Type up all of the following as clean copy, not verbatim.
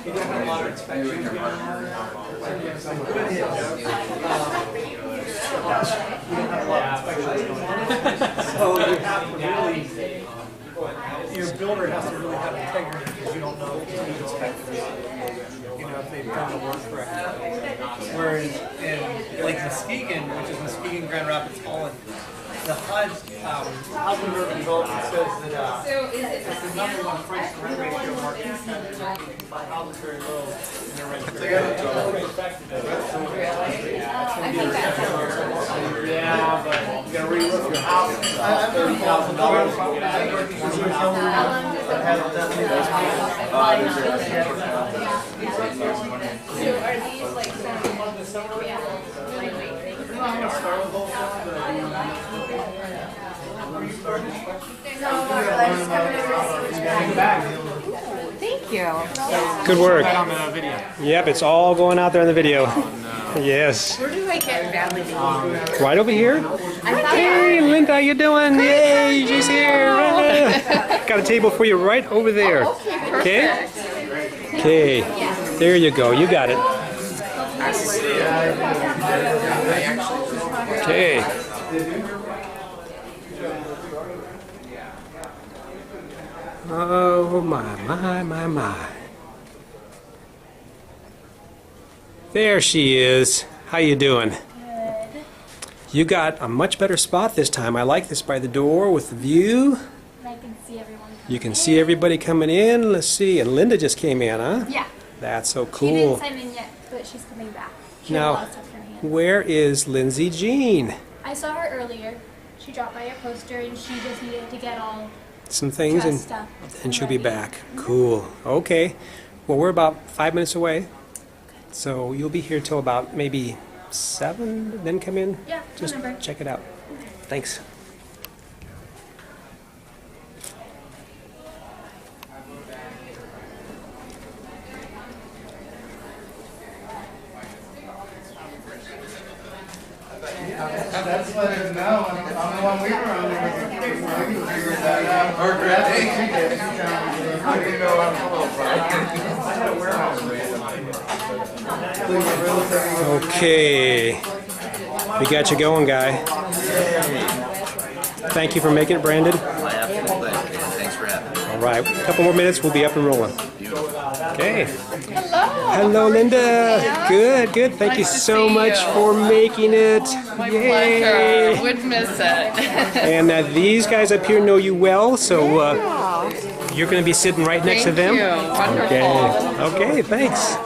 You don't have a lot of inspections going on. So you have to really, your builder has to really have integrity because you don't know if the inspectors, if they've done the work correctly. Whereas in like Muskegon, which is Muskegon, Grand Rapids, Holland, the HUD, Housing Urban Development says that it's the #1 price to rent ratio market by houses very low in their rent. Yeah, but you gotta re-roof your house. $30,000. So are these like some lightweight things? Thank you. Good work. Yep, it's all going out there in the video. Yes. Where do I get validated? Right over here. Hey, Linda, how you doing? Yay, she's here. Got a table for you right over there. Okay. Okay. There you go. You got it. Okay. Oh my. There she is. How you doing? Good. You got a much better spot this time. I like this by the door with the view. I can see everyone coming You can see everybody coming in. Let's see. And Linda just came in, huh? Yeah. That's so She cool. didn't sign in yet, but she's coming back. She had a lot Now, of stuff in her hand. where is Lindsay Jean? I saw her earlier. She dropped by a poster and she just needed to get all Some things dressed up. and she'll be back. Cool. Okay. Well, we're about 5 minutes away. So you'll be here till about maybe 7, then come in? Yeah, Just remember. check it out. Thanks. That's what it is now. On the one we were on, we figured that out. Or Greg, she did. I didn't know I'm Okay. We got you going, guy. Thank you for making it, Brandon. My absolute pleasure. Thanks for having me. All right. A couple more minutes, we'll be up and rolling. Okay. Hello, Linda. Good, good. Thank you so much for making it. My Yay. pleasure. Would miss it. And these guys up here know you well, so you're going to be sitting right next to them. Thank you. Wonderful. Okay, thanks.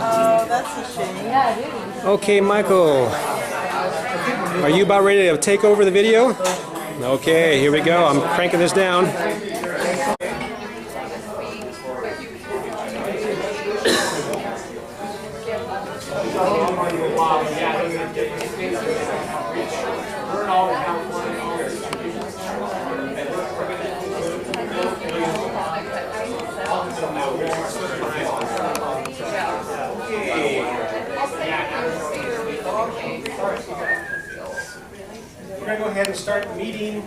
Oh, that's a shame. Okay, Michael. Are you about ready to take over the video? Okay, here we go. I'm cranking this down. We're going to go ahead and start the meeting.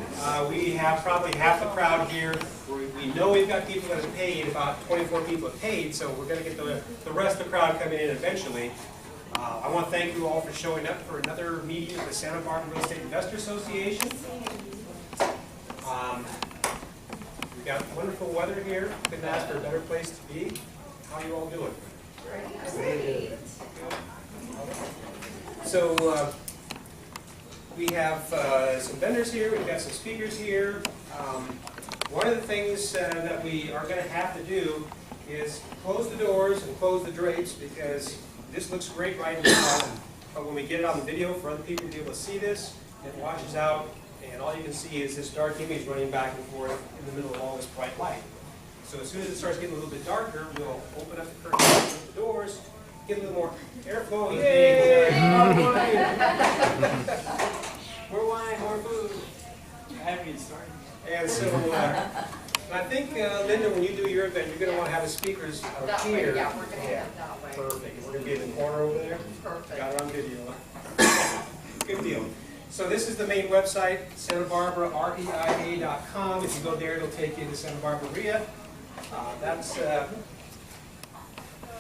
We have probably half the crowd here. We know we've got people that have paid, about 24 people have paid, so we're going to get the rest of the crowd coming in eventually. I want to thank you all for showing up for another meeting of the Santa Barbara Real Estate Investor Association. We've got wonderful weather here. Couldn't ask for a better place to be. How are you all doing? Great. So we have some vendors here. We've got some speakers here. One of the things that we are going to have to do is close the doors and close the drapes because this looks great right now. But when we get it on the video for other people to be able to see this, it washes out and all you can see is this dark image running back and forth in the middle of all this bright light. So as soon as it starts getting a little bit darker, we'll open up the curtains, open the doors, get a little more airflow. Yay! More wine, more food. Happy to start. And so I think, Linda, when you do your event, you're going to want to have the speakers out here. Yeah, we're going to have that way. Perfect. We're going to be in the corner over there. Perfect. Got it on video. Good deal. So this is the main website, SantaBarbaraREIA.com. If you go there, it'll take you to Santa Barbara REIA. That's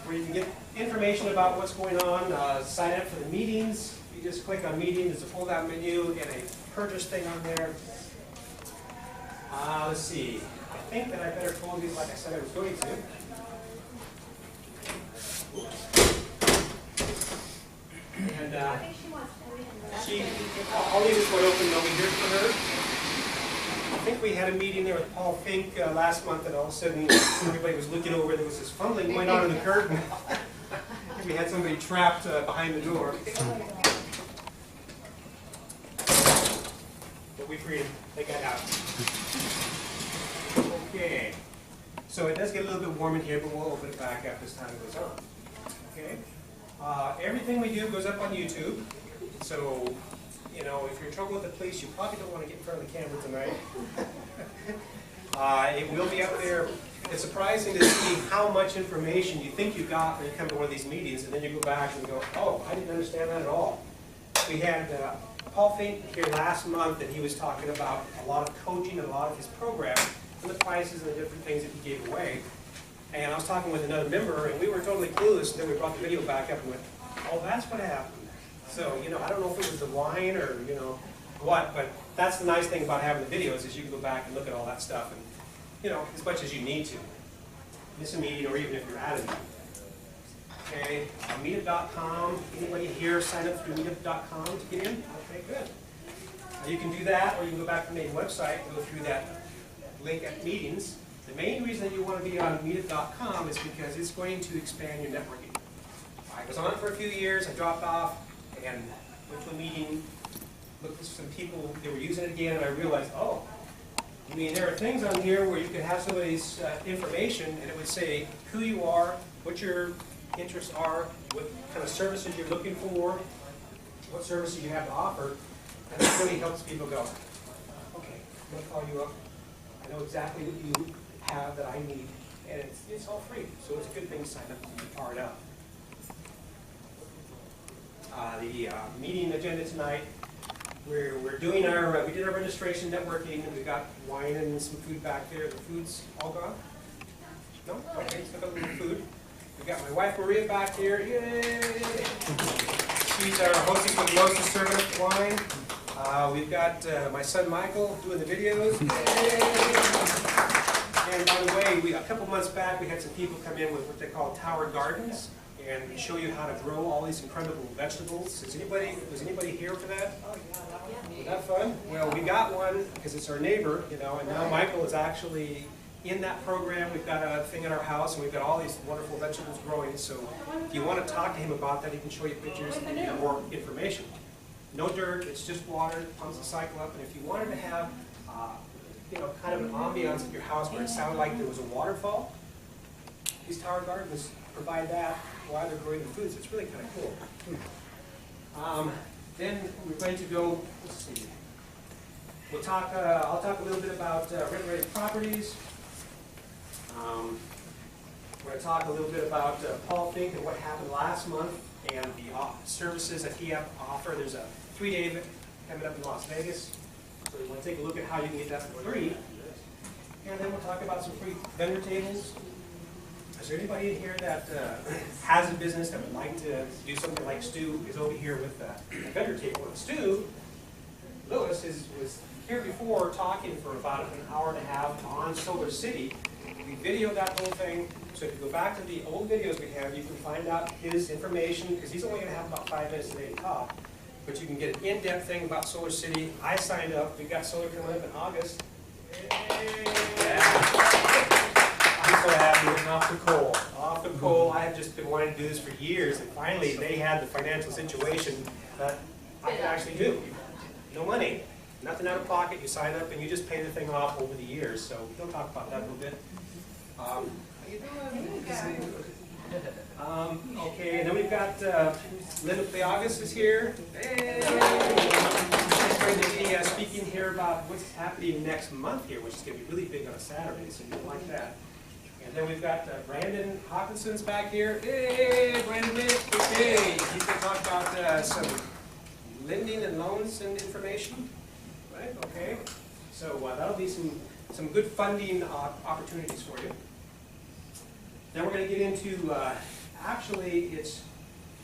where you can get information about what's going on, sign up for the meetings. You just click on meeting, there's a pull-down menu and a purchase thing on there. Let's see, I think that I better close these like I said I was going to. And I'll leave this one open over here for her. I think we had a meeting there with Paul Finck last month, and all of a sudden everybody was looking over. There was this fumbling going on in the curtain. We had somebody trapped behind the door. But we freed him. They got out. Okay. So it does get a little bit warm in here, but we'll open it back up as time goes on. Okay. Everything we do goes up on YouTube. So, you know, if you're in trouble with the police, you probably don't want to get in front of the camera tonight. It will be up there. It's surprising to see how much information you think you got when you come to one of these meetings, and then you go back and go, oh, I didn't understand that at all. We had Paul Finck here last month, and he was talking about a lot of coaching and a lot of his programs and the prices and the different things that he gave away. And I was talking with another member, and we were totally clueless, and then we brought the video back up and went, oh, that's what happened. So, you know, I don't know if it was the wine or, you know, what, but that's the nice thing about having the videos is you can go back and look at all that stuff, and, you know, as much as you need to. Miss a meeting, or even if you're at a meeting. Okay, meetup.com. Anybody here sign up through meetup.com to get in? Okay, good. You can do that, or you can go back to the main website and go through that link at meetings. The main reason that you want to be on meetup.com is because it's going to expand your networking. I was on it for a few years, I dropped off, and went to a meeting, looked at some people, they were using it again, and I realized, oh, I mean, there are things on here where you could have somebody's information, and it would say who you are, what your interests are, what kind of services you're looking for, what services you have to offer, and it really helps people go, okay, I'm going to call you up, I know exactly what you have that I need, and it's all free, so it's a good thing to sign up to be part of. The meeting agenda tonight, we're doing our, we did our registration networking, and we got wine and some food back there. The food's all gone? No? Okay, still got a little food. We got my wife Maria back here. Yay! She's our hosting for the Moses service wine. We've got my son Michael doing the videos. Yay! And by the way, a couple months back, we had some people come in with what they call tower gardens, and show you how to grow all these incredible vegetables. Was anybody here for that? Was that fun? Well, we got one because it's our neighbor, you know, and now Michael is actually in that program. We've got a thing in our house, and we've got all these wonderful vegetables growing. So if you want to talk to him about that, he can show you pictures and give you more information. No dirt, it's just water, pumps the cycle up, and if you wanted to have, you know, kind of an ambiance at your house where it sounded like there was a waterfall, these tower gardens provide that while they're growing the food, so it's really kind of cool. Then we're going to go, let's see, we'll talk, I'll talk a little bit about rent-ready properties. We're going to talk a little bit about Paul Finck and what happened last month and the services that he offers. There's a 3-day event coming up in Las Vegas, so we want to take a look at how you can get that for free. And then we'll talk about some free vendor tables. Is there anybody in here that has a business that would like to do something like Stu is over here with a vendor table? And Stu, Lewis, was here before talking for about an hour and a half on Solar City. We videoed that whole thing, so if you go back to the old videos we have, you can find out his information, because he's only going to have about 5 minutes today to talk. But you can get an in-depth thing about Solar City. I signed up. We've got solar coming up in August. Yeah. I'm so happy getting off the coal. Off the coal. I have just been wanting to do this for years, and finally they had the financial situation that I could actually do. No money, nothing out of pocket. You sign up and you just pay the thing off over the years. So we'll talk about that a little bit. How you doing? Okay, and then we've got Linda Theagus is here. Hey. She's going to be speaking here about what's happening next month here, which is going to be really big on a Saturday, so you'll like that. And then we've got Brandon Hawkinson's back here. Hey, Brandon, hey. He's going to talk about some lending and loans and information. Right, okay. So that'll be some good funding opportunities for you. Then we're going to get into actually, it's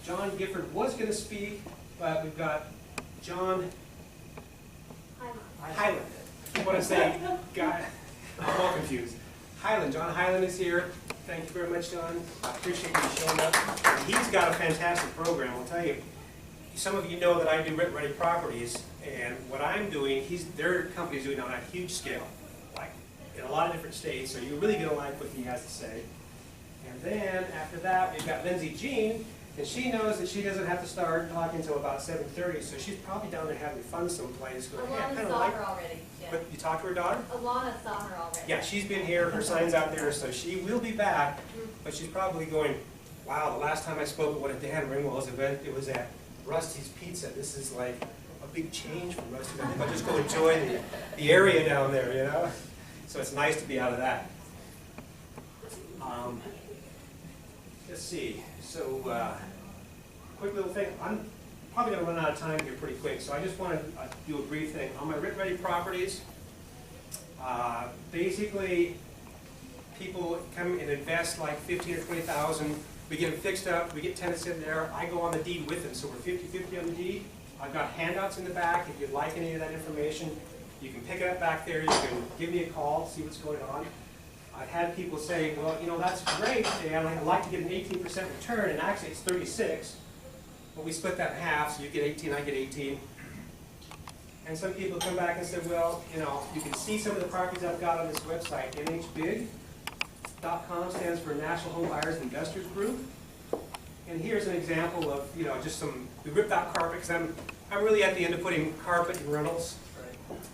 John Gifford was going to speak, but we've got John Highland. What I'm saying, guy, I'm all confused. Highland, John Highland is here. Thank you very much, John. I appreciate you showing up. He's got a fantastic program. I'll tell you. Some of you know that I do rent-ready properties, and what I'm doing, their company's doing on a huge scale, like in a lot of different states. So you're really going to like what he has to say. And then after that, we've got Lindsay Jean. And she knows that she doesn't have to start talking until about 7:30, so she's probably down there having fun someplace. Going, hey, Alana saw her already. Yeah. But you talked to her daughter? Alana saw her already. Yeah, she's been here, her sign's out there, so she will be back, but she's probably going, wow, the last time I spoke at one of Dan Ringwald's event, it was at Rusty's Pizza. This is like a big change from Rusty's. I think I'll just go enjoy the area down there, you know? So it's nice to be out of that. Let's see. So, quick little thing. I'm probably going to run out of time here pretty quick, so I just want to do a brief thing. On my rent-ready properties, basically, people come and invest like $15,000 or $20,000. We get them fixed up. We get tenants in there. I go on the deed with them, so we're 50-50 on the deed. I've got handouts in the back. If you'd like any of that information, you can pick it up back there. You can give me a call, see what's going on. I've had people say, well, you know, that's great, Dan. I'd like to get an 18% return, and actually it's 36. But we split that in half, so you get 18, I get 18. And some people come back and say, well, you know, you can see some of the properties I've got on this website. NHBIG.com stands for National Home Buyers and Investors Group. And here's an example of, you know, just we ripped out carpet, because I'm really at the end of putting carpet in rentals.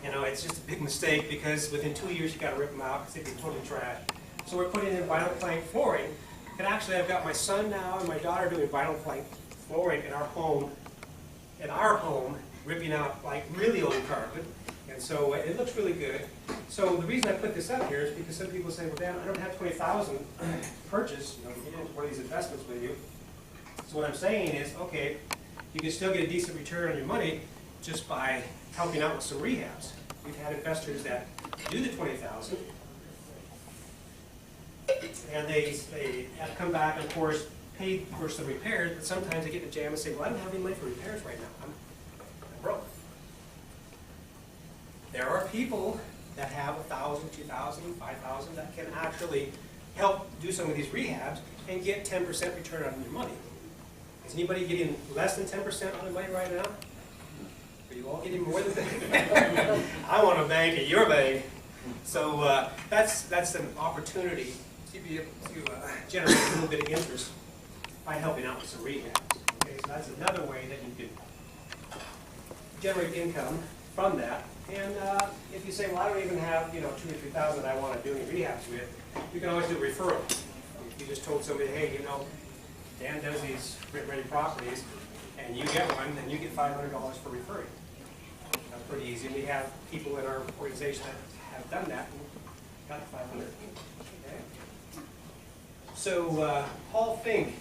You know, it's just a big mistake because within 2 years you got to rip them out because they'd be totally trash. So we're putting in vinyl plank flooring. And actually I've got my son now and my daughter doing vinyl plank flooring in our home, ripping out like really old carpet. And so it looks really good. So the reason I put this up here is because some people say, well, Dan, I don't have $20,000 purchase, you know, to get into one of these investments with you. So what I'm saying is, okay, you can still get a decent return on your money just by helping out with some rehabs. We've had investors that do the $20,000, and they have come back and, of course, paid for some repairs, but sometimes they get in a jam and say, well, I don't have any money for repairs right now. I'm broke. There are people that have $1,000, $2,000, $5,000 that can actually help do some of these rehabs and get 10% return on your money. Is anybody getting less than 10% on their money right now? Are you all getting more than that? I want to bank at your bank. So that's an opportunity to be able to generate a little bit of interest by helping out with some rehabs. Okay, so that's another way that you can generate income from that. And if you say, well, I don't even have, you know, $2,000 or $3,000 I want to do any rehabs with, you can always do a referral. If you just told somebody, hey, you know, Dan does these rent-ready properties, and you get one, then you get $500 for referring. That's pretty easy. And we have people in our organization that have done that and got the $500. Okay. So Paul Finck.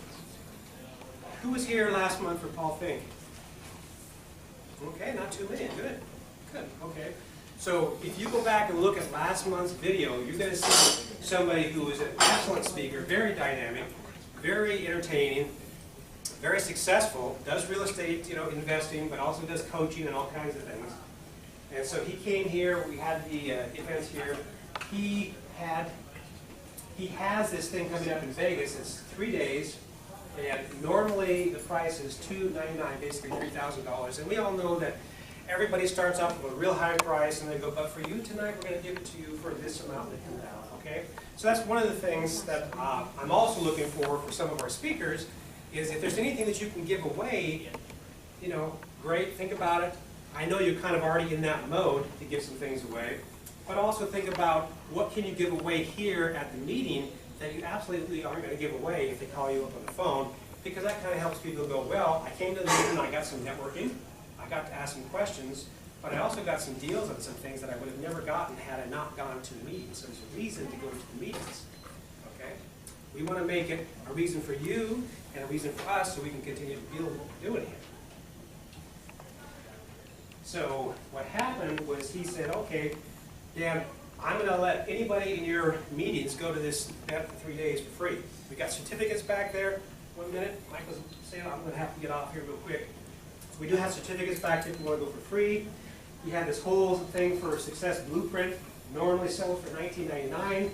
Who was here last month for Paul Finck? Okay, not too many. Good. Good. Okay. So if you go back and look at last month's video, you're going to see somebody who is an excellent speaker, very dynamic, very entertaining, very successful, does real estate, you know, investing, but also does coaching and all kinds of things. And so he came here. We had the events here. He has this thing coming up in Vegas. It's 3 days, and normally the price is $299, basically $3,000. And we all know that everybody starts off with a real high price, and they go, but for you tonight, we're going to give it to you for this amount that comes out. Okay? So that's one of the things that I'm also looking for some of our speakers, is if there's anything that you can give away, you know, great, think about it. I know you're kind of already in that mode to give some things away, but also think about what can you give away here at the meeting that you absolutely aren't going to give away if they call you up on the phone, because that kind of helps people go, well, I came to the meeting, I got some networking, I got to ask some questions, but I also got some deals on some things that I would have never gotten had I not gone to the meeting. So there's a reason to go to the meetings. Okay? We want to make it a reason for you and a reason for us so we can continue to build what we're doing here. So what happened was he said, okay, Dan, I'm going to let anybody in your meetings go to this event for 3 days for free. We got certificates back there. 1 minute. Michael's saying I'm going to have to get off here real quick. We do have certificates back if you want to go for free. We had this whole thing for Success Blueprint. Normally sell it for $19.99.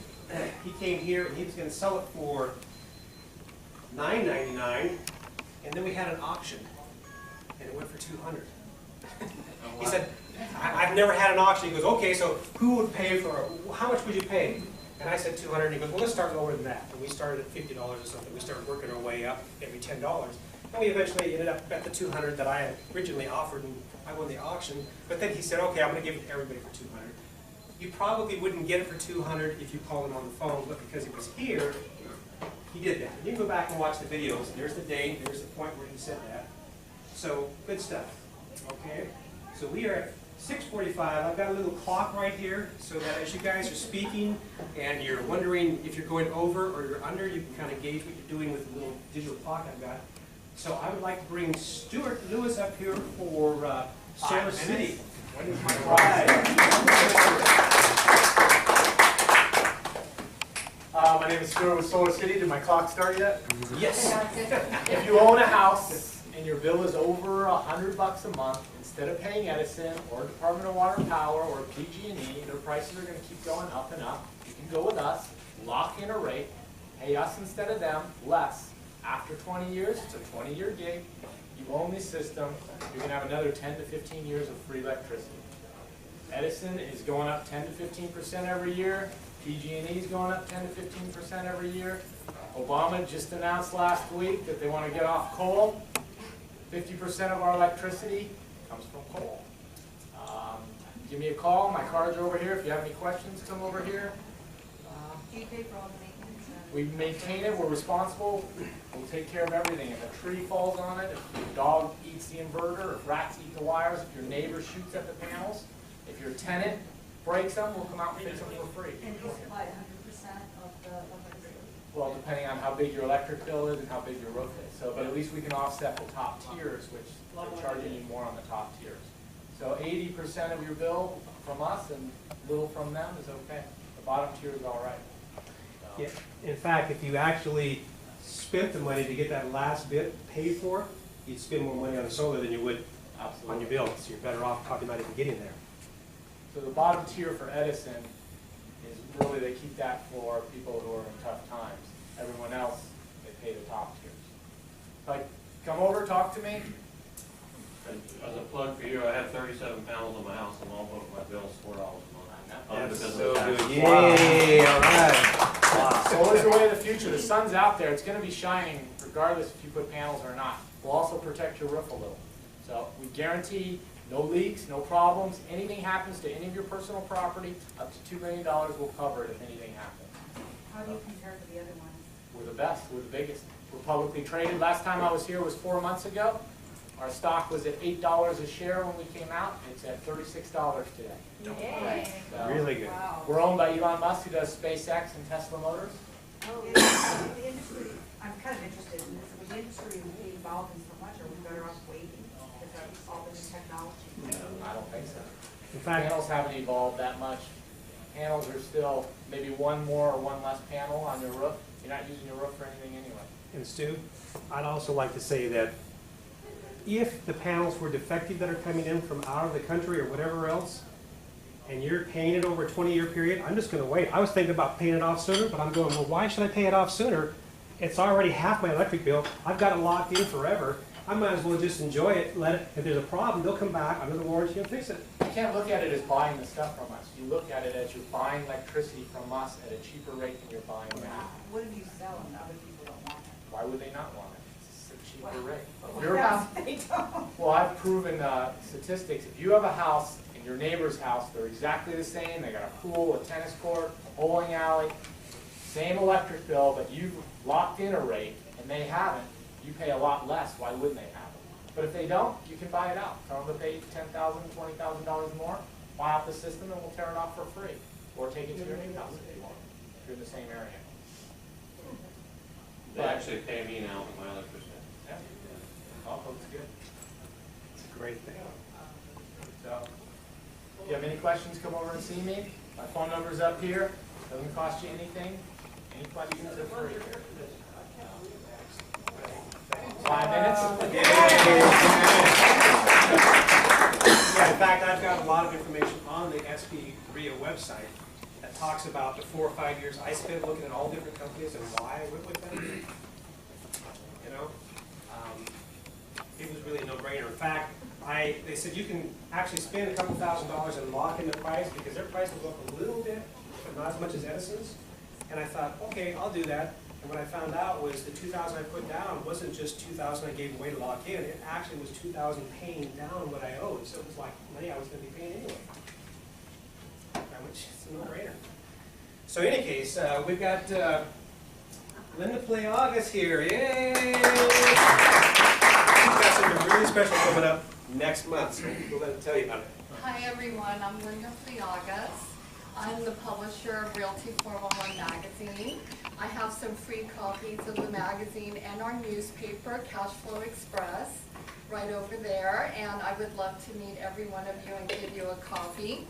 He came here and he was going to sell it for $9.99, and then we had an auction, and it went for $200. He said, I've never had an auction. He goes, okay, so who would pay for it? How much would you pay? And I said $200, and he goes, well, let's start lower than that. And we started at $50 or something. We started working our way up every $10. And we eventually ended up at the $200 that I had originally offered, and I won the auction. But then he said, okay, I'm going to give it to everybody for $200. You probably wouldn't get it for $200 if you called him on the phone, but because he was here, he did that. And you can go back and watch the videos. There's the date. There's the point where he said that. So, good stuff. Okay? So we are at 6:45. I've got a little clock right here so that as you guys are speaking and you're wondering if you're going over or you're under, you can kind of gauge what you're doing with the little digital clock I've got. So I would like to bring Stuart Lewis up here for Solar City. When is my ride? My name is Stuart with Solar City. Did my clock start yet? Yes. If you own a house and your bill is over $100 a month, instead of paying Edison or Department of Water and Power or PG&E, their prices are going to keep going up and up. You can go with us, lock in a rate, pay us instead of them, less. After 20 years, it's a 20-year gig. You own this system. You're going to have another 10 to 15 years of free electricity. Edison is going up 10 to 15% every year. PG&E is going up 10 to 15% every year. Obama just announced last week that they want to get off coal. 50% of our electricity comes from coal. Give me a call. My cards are over here. If you have any questions, come over here. Do you pay for all the maintenance? We maintain it. We're responsible. We'll take care of everything. If a tree falls on it, if your dog eats the inverter, if rats eat the wires, if your neighbor shoots at the panels, if your tenant breaks them, we'll come out and fix them for free. And you supply 100% of the electricity? Well, depending on how big your electric bill is and how big your roof is. So, but at least we can offset the top tiers, which they're charging you more on the top tiers. So 80% of your bill from us and little from them is okay. The bottom tier is all right. So, Yeah. In fact, if you actually spent the money to get that last bit paid for, you'd spend more money on the solar than you would on your bill. So you're better off talking about even getting there. So the bottom tier for Edison is really, they keep that for people who are in tough times. Everyone else, they pay the top tiers. Like, come over, talk to me. As a plug for you, I have 37 panels on my house, and all of my bill's $4 a month. That's Because so of the good. taxes. Yay! All right. Solar's the way of the future. The sun's out there. It's going to be shining regardless if you put panels or not. We'll also protect your roof a little. So we guarantee no leaks, no problems. Anything happens to any of your personal property, up to $2 million will cover it if anything happens. How do you compare to the other ones? We're the best. We're the biggest. We're publicly traded. Last time I was here was 4 months ago. Our stock was at $8 a share when we came out. It's at $36 today. Yay. So Really good. Wow. we're owned by Elon Musk, who does SpaceX and Tesla Motors. Oh, the industry, I'm kind of interested in this. Would the industry be involved in so much, or are we better off waiting? Because that's all the new technology. I don't think so. In fact, Panels haven't evolved that much. Panels are still maybe one more or one less panel on your roof. You're not using your roof for anything anyway. and Stu, I'd also like to say that if the panels were defective that are coming in from out of the country or whatever else, and you're paying it over a 20-year period, I'm just going to wait. I was thinking about paying it off sooner, but I'm going, well, why should I pay it off sooner? It's already half my electric bill. I've got it locked in forever. I might as well just enjoy it, let it, if there's a problem, they'll come back under the warranty and fix it. You can't look at it as buying the stuff from us. You look at it as you're buying electricity from us at a cheaper rate than you're buying now. What if you sell and other people don't want it? Why would they not want it? It's a cheaper rate. If What your house, if they don't? well, I've proven statistics. If you have a house and your neighbor's house, they're exactly the same. They got a pool, a tennis court, a bowling alley, same electric bill, but you've locked in a rate and they haven't, you pay a lot less. Why wouldn't they have it? But if they don't, you can buy it out. Tell them to pay $10,000, $20,000 more, buy out the system, and we'll tear it off for free. Or take it to your new house if you want, if you're in the same area. They actually pay me now for my electricity. Yeah. All looks good. It's a great thing. So, if you have any questions, come over and see me. My phone number's up here. Doesn't cost you anything. Any questions are free. Yeah, in fact, I've got a lot of information on the SBREIA website that talks about the 4 or 5 years I spent looking at all different companies and why I went with them. You know, it was really a no-brainer. In fact, they said you can actually spend a couple $1,000s and lock in the price because their price will go up a little bit, but not as much as Edison's. And I thought, okay, I'll do that. And what I found out was the $2,000 I put down wasn't just $2,000 I gave away to lock in. It actually was $2,000 paying down what I owed. So it was like money I was going to be paying anyway. Which is a no-brainer. So in any case, we've got Linda Playagas here. Yay! We've got something really special coming up next month, so we'll let her tell you about it. Hi everyone, I'm Linda Playagas. I'm the publisher of Realty 411 magazine. I have some free copies of the magazine and our newspaper, Cashflow Express, right over there, and I would love to meet every one of you and give you a copy.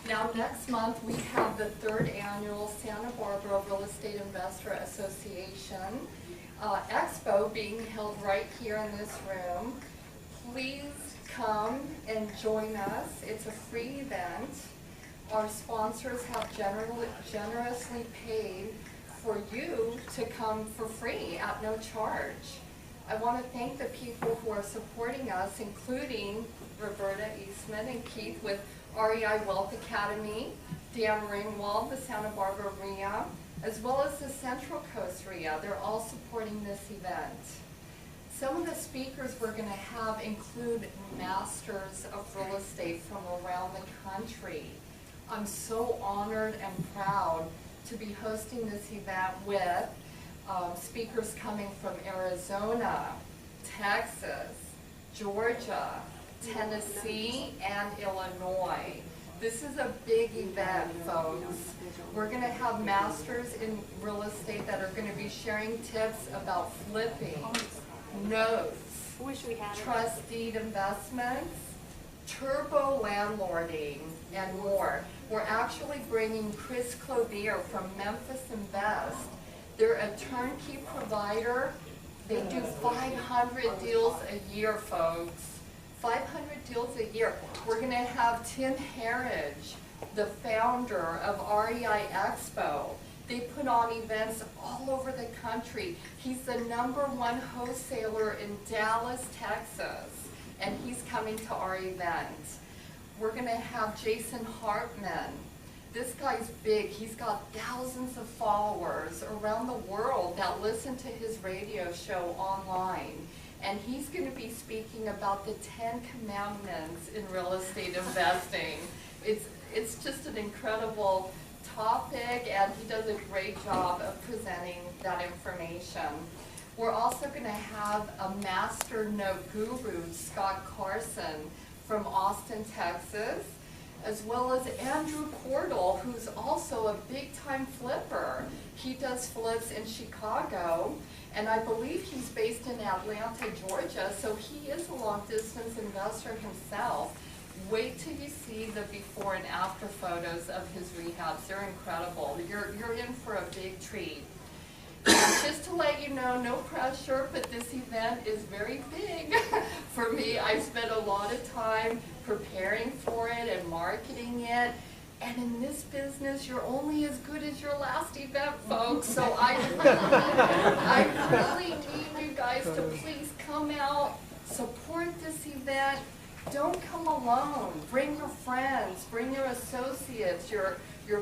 Now next month we have the 3rd annual Santa Barbara Real Estate Investor Association Expo being held right here in this room. Please come and join us. It's a free event. Our sponsors have generously paid for you to come for free at no charge. I want to thank the people who are supporting us, including Roberta Eastman and Keith with REI Wealth Academy, Dan Ringwald, the Santa Barbara REIA, as well as the Central Coast REIA. They're all supporting this event. Some of the speakers we're going to have include masters of real estate from around the country. I'm so honored and proud to be hosting this event with speakers coming from Arizona, Texas, Georgia, Tennessee, and Illinois. This is a big event, folks. We're going to have masters in real estate that are going to be sharing tips about flipping, notes, trust deed investments, turbo landlording, and more. We're actually bringing Chris Clothier from Memphis Invest. They're a turnkey provider. They do 500 deals a year, folks. 500 deals a year. We're going to have Tim Harridge, the founder of REI Expo. They put on events all over the country. He's the #1 wholesaler in Dallas, Texas, and he's coming to our event. We're going to have Jason Hartman. This guy's big. He's got thousands of followers around the world that listen to his radio show online. And he's going to be speaking about the 10 commandments in real estate investing. It's just an incredible topic, and he does a great job of presenting that information. We're also going to have a master note guru, Scott Carson, from Austin, Texas, as well as Andrew Cordell, who's also a big-time flipper. He does flips in Chicago, and I believe he's based in Atlanta, Georgia, so he is a long-distance investor himself. Wait till you see the before and after photos of his rehabs. They're incredible. You're in for a big treat. And just to let you know, no pressure, but this event is very big for me. I've spent a lot of time preparing for it and marketing it. And in this business, you're only as good as your last event, folks. So I really need you guys to please come out, support this event. Don't come alone. Bring your friends, bring your associates, your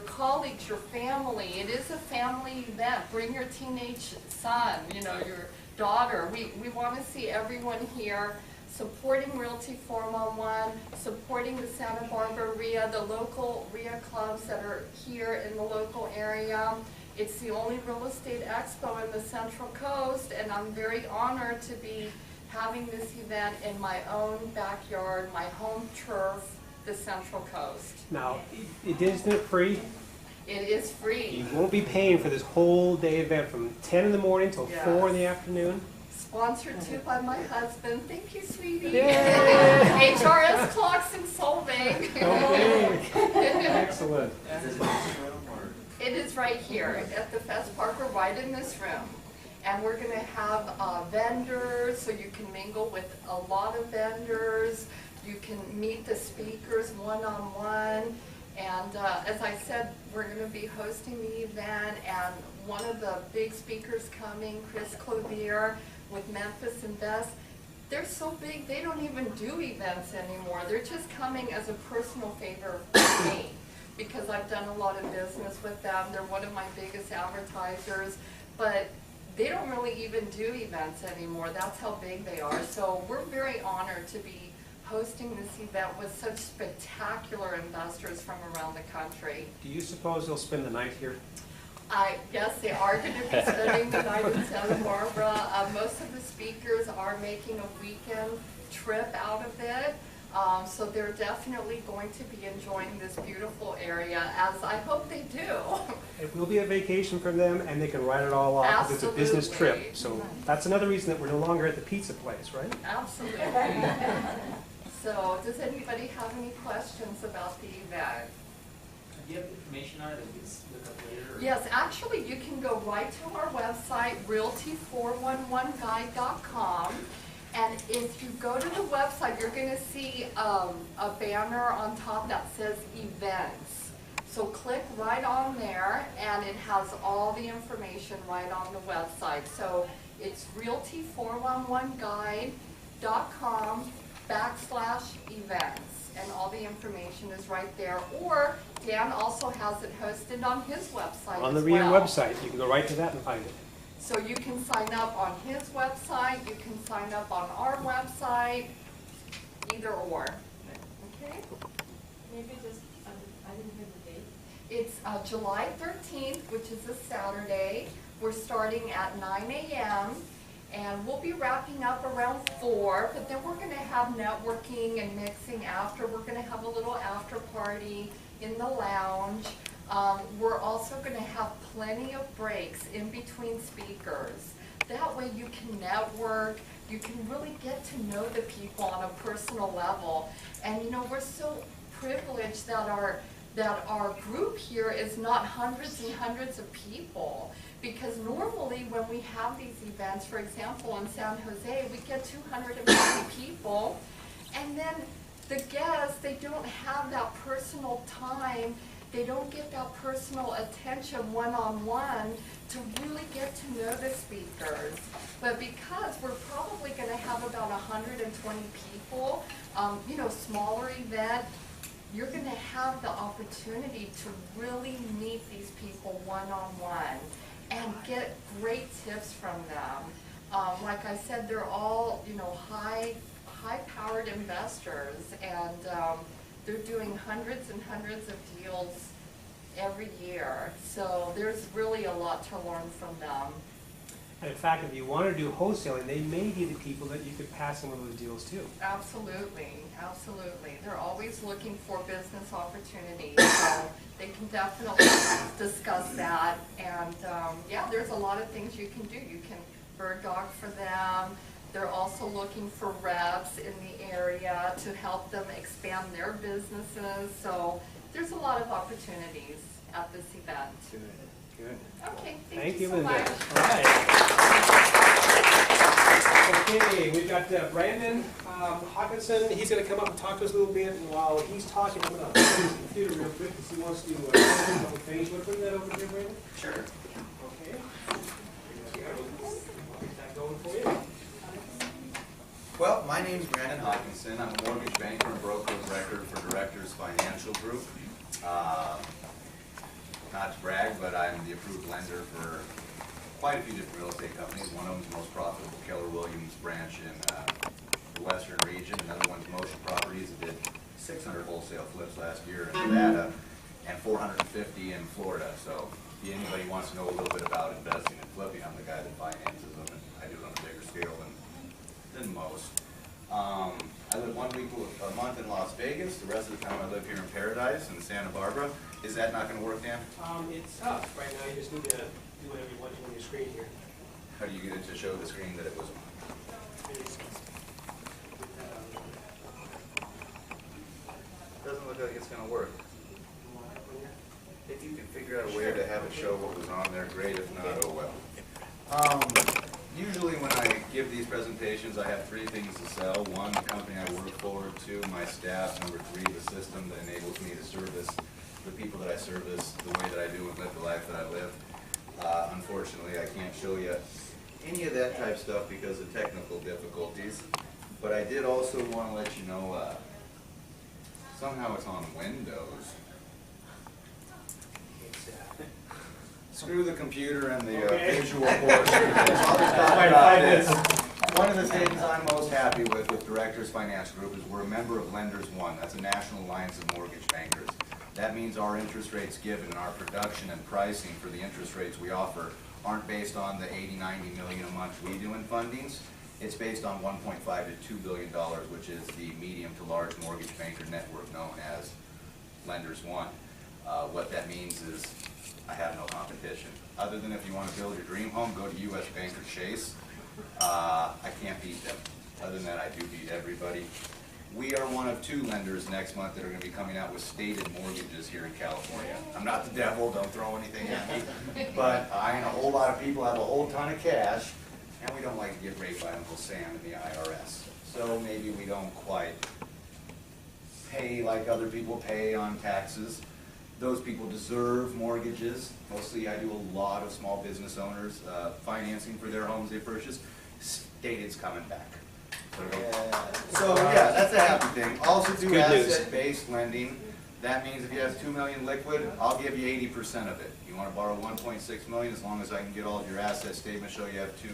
colleagues, your family. It is a family event. Bring your teenage son, your daughter. We want to see everyone here supporting Realty 411, supporting the Santa Barbara REIA, the local REIA clubs that are here in the local area. It's the only real estate expo in the Central Coast, and I'm very honored to be having this event in my own backyard, my home turf, the Central Coast. Now, isn't it free? It is free. You won't be paying for this whole day event from 10 in the morning till 4 in the afternoon. Sponsored too by my husband. Thank you, sweetie. HRS Clocks in Solvang. Okay. Excellent. It is right here at the Fest Parker, right in this room. And we're going to have vendors, so you can mingle with a lot of vendors. You can meet the speakers one-on-one. And as I said, we're going to be hosting the event, and one of the big speakers coming, Chris Clothier with Memphis Invest, they're so big they don't even do events anymore. They're just coming as a personal favor for me, because I've done a lot of business with them. They're one of my biggest advertisers, but they don't really even do events anymore. That's how big they are. So we're very honored to be hosting this event with such spectacular investors from around the country. Do you suppose they'll spend the night here? Yes, they are going to be spending the night in Santa Barbara. Most of the speakers are making a weekend trip out of it. So they're definitely going to be enjoying this beautiful area, as I hope they do. It will be a vacation for them, and they can write it all off because it's a business trip. So that's another reason that we're no longer at the pizza place, right? Absolutely. So does anybody have any questions about the event? Do you have information on it that we can look up later? Or? Yes, actually you can go right to our website, realty411guide.com. And if you go to the website, you're going to see a banner on top that says events. So click right on there, and it has all the information right on the website. So it's realty411guide.com/events, and all the information is right there. Or Dan also has it hosted on his website on the REIA website. You can go right to that and find it. So you can sign up on his website, you can sign up on our website, either or. Okay? Maybe just, I didn't hear the date. It's July 13th, which is a Saturday. We're starting at 9 a.m. and we'll be wrapping up around 4, but then we're going to have networking and mixing after. We're going to have a little after party in the lounge. We're also going to have plenty of breaks in between speakers. That way you can network, you can really get to know the people on a personal level. And you know, we're so privileged that our group here is not hundreds and hundreds of people. Because normally when we have these events, for example in San Jose, we get 250 people, and then the guests, they don't have that personal time. They don't get that personal attention one-on-one to really get to know the speakers. But because we're probably going to have about 120 people, you know, smaller event, you're going to have the opportunity to really meet these people one-on-one and get great tips from them. Like I said, they're all, you know, high-powered investors, and they're doing hundreds and hundreds of deals every year. So there's really a lot to learn from them. And in fact, if you want to do wholesaling, they may be the people that you could pass some of those deals to. Absolutely, absolutely. They're always looking for business opportunities, so they can definitely discuss that. And yeah, there's a lot of things you can do. You can bird dog for them. They're also looking for reps in the area to help them expand their businesses. So there's a lot of opportunities at this event. Good, good. Okay, thank you so Linda. much. All right. Okay, we've got Brandon Hawkinson. He's going to come up and talk to us a little bit. And while he's talking, I'm going to open his computer real quick because he wants to do a couple things. Want to bring that over here, Brandon? Sure. Okay. There you go. I'll get that going for you. Well, my name's Brandon Hawkinson. I'm a mortgage banker and broker of record for Directors Financial Group. Not to brag, but I'm the approved lender for quite a few different real estate companies. One of them's the most profitable Keller Williams branch in the western region. Another one's Motion Properties that did 600 wholesale flips last year in Nevada and 450 in Florida. So if anybody wants to know a little bit about investing and flipping, I'm the guy that finances them, and I do it on a bigger scale than most. I live 1 week a month in Las Vegas. The rest of the time I live here in Paradise in Santa Barbara. Is that not going to work, Dan? It's tough right now. You just need to do whatever you want on your screen here. How do you get it to show the screen that it was on? Doesn't look like it's going to work. If you can figure out a way to have it show what was on there, great. If not, oh well. Usually when I give these presentations, I have three things to sell. One, the company I work for. Two, my staff. Number three, the system that enables me to service the people that I service the way that I do and live the life that I live. Unfortunately, I can't show you any of that type stuff because of technical difficulties. But I did also want to let you know, somehow it's on Windows. Screw the computer and the visual portion. One of the things I'm most happy with Directors Financial Group is we're a member of Lenders One. That's a national alliance of mortgage bankers. That means our interest rates given and our production and pricing for the interest rates we offer aren't based on the 80, 90 million a month we do in fundings. It's based on 1.5 to $2 billion, which is the medium to large mortgage banker network known as Lenders One. What that means is I have no competition. Other than if you want to build your dream home, go to U.S. Bank or Chase. I can't beat them. Other than that, I do beat everybody. We are one of two lenders next month that are going to be coming out with stated mortgages here in California. I'm not the devil, don't throw anything at me. But I and a whole lot of people have a whole ton of cash, and we don't like to get raped by Uncle Sam and the IRS. So maybe we don't quite pay like other people pay on taxes. Those people deserve mortgages. Mostly I do a lot of small business owners financing for their homes they purchase. Stated's coming back. So yeah, that's a happy thing. Also do asset-based lending. That means if you have $2 million liquid, I'll give you 80% of it. You want to borrow $1.6 million, as long as I can get all of your asset statements, show you have $2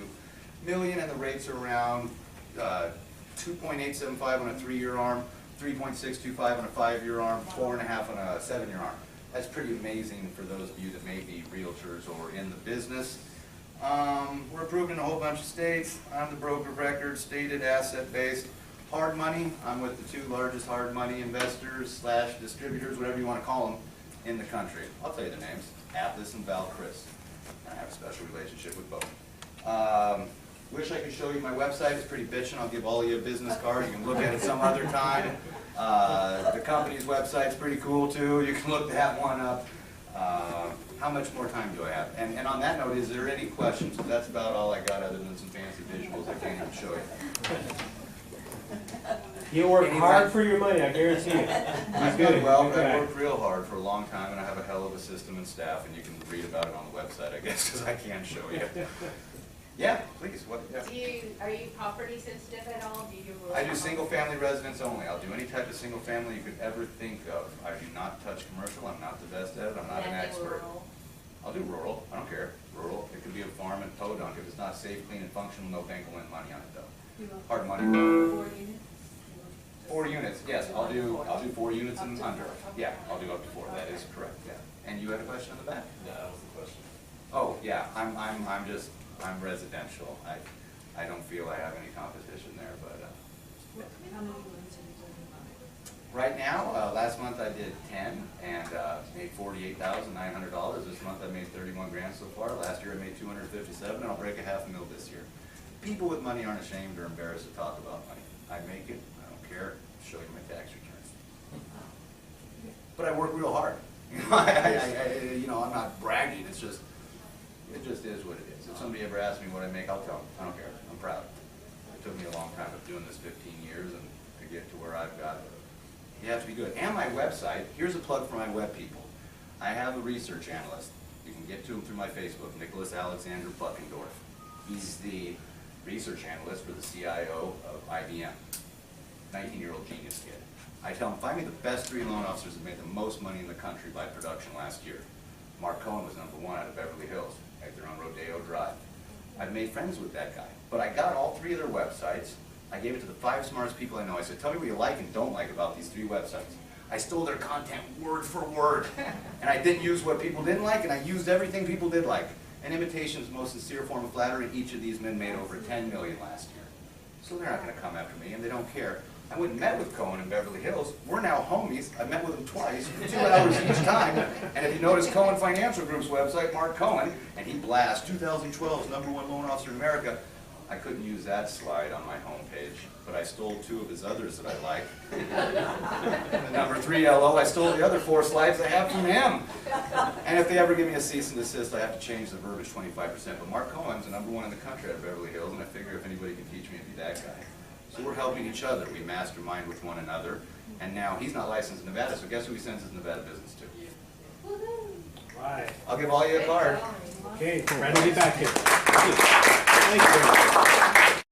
million, and the rates are around 2.875 on a 3-year arm, 3.625 on a 5-year arm, 4.5 on a 7-year arm. That's pretty amazing for those of you that may be realtors or in the business. We're approved in a whole bunch of states. I'm the broker of record, stated asset-based. Hard money, I'm with the 2 largest hard money investors / distributors, whatever you want to call them, in the country. I'll tell you the names, Atlas and Val Chris. I have a special relationship with both. Wish I could show you my website. It's pretty bitchin'. I'll give all of you a business card. You can look at it some other time. The company's website's pretty cool too. You can look that one up. How much more time do I have? And on that note, is there any questions? Because that's about all I got other than some fancy visuals I can't even show you. You work hard for your money, I guarantee you. I've done well, but I worked real hard for a long time, and I have a hell of a system and staff, and you can read about it on the website, I guess, because I can't show you. Yeah, please. What? Yeah. Are you property sensitive at all? Do you do rural? I do single-family residence only. I'll do any type of single-family you could ever think of. I do not touch commercial. I'm not the best at it. I'm not an expert. Rural? I'll do rural. I don't care. Rural. It could be a farm in Podunk. If it's not safe, clean, and functional, no bank will lend money on it though. Hard money. 4 units? 4 units. Yes, I'll do 4 units and under. Yeah, I'll do up to 4. That is correct. Yeah. And you had a question on the back? Yeah, that was the question. Oh yeah. I'm residential. I don't feel I have any competition there, but. How many units are you doing on it? Right now, last month I did 10 and made $48,900. This month I made 31 grand so far. Last year I made 257, and I'll break $500,000 this year. People with money aren't ashamed or embarrassed to talk about money. I make it. I don't care. I'll show you my tax returns. But I work real hard. You know, I'm not bragging. It just is what it is. If somebody ever asks me what I make, I'll tell them. I don't care. I'm proud. It took me a long time of doing this 15 years and to get to where I've got. You have to be good. And my website, here's a plug for my web people. I have a research analyst. You can get to him through my Facebook, Nicholas Alexander Buckendorf. He's the research analyst for the CIO of IBM. 19-year-old genius kid. I tell him, find me the best 3 loan officers that made the most money in the country by production last year. Mark Cohen was #1 out of Beverly Hills, right there on Rodeo Drive. I've made friends with that guy. But I got all 3 of their websites. I gave it to the 5 smartest people I know. I said, tell me what you like and don't like about these 3 websites. I stole their content word for word. And I didn't use what people didn't like, and I used everything people did like. And imitation is the most sincere form of flattery. Each of these men made over $10 million last year. So they're not going to come after me, and they don't care. I went and met with Cohen in Beverly Hills. We're now homies. I met with him twice, for 2 hours each time. And if you notice Cohen Financial Group's website, Mark Cohen, and he blasts 2012's #1 loan officer in America. I couldn't use that slide on my homepage, but I stole 2 of his others that I like. And the number 3 LO, I stole the other 4 slides I have from him. And if they ever give me a cease and desist, I have to change the verbiage 25%. But Mark Cohen's the #1 in the country at Beverly Hills, and I figure if anybody can teach me, it'd be that guy. So we're helping each other. We mastermind with one another. And now he's not licensed in Nevada, so guess who he sends his Nevada business to? Right. I'll give all you a card. Okay, Brad will be back here. Thank you.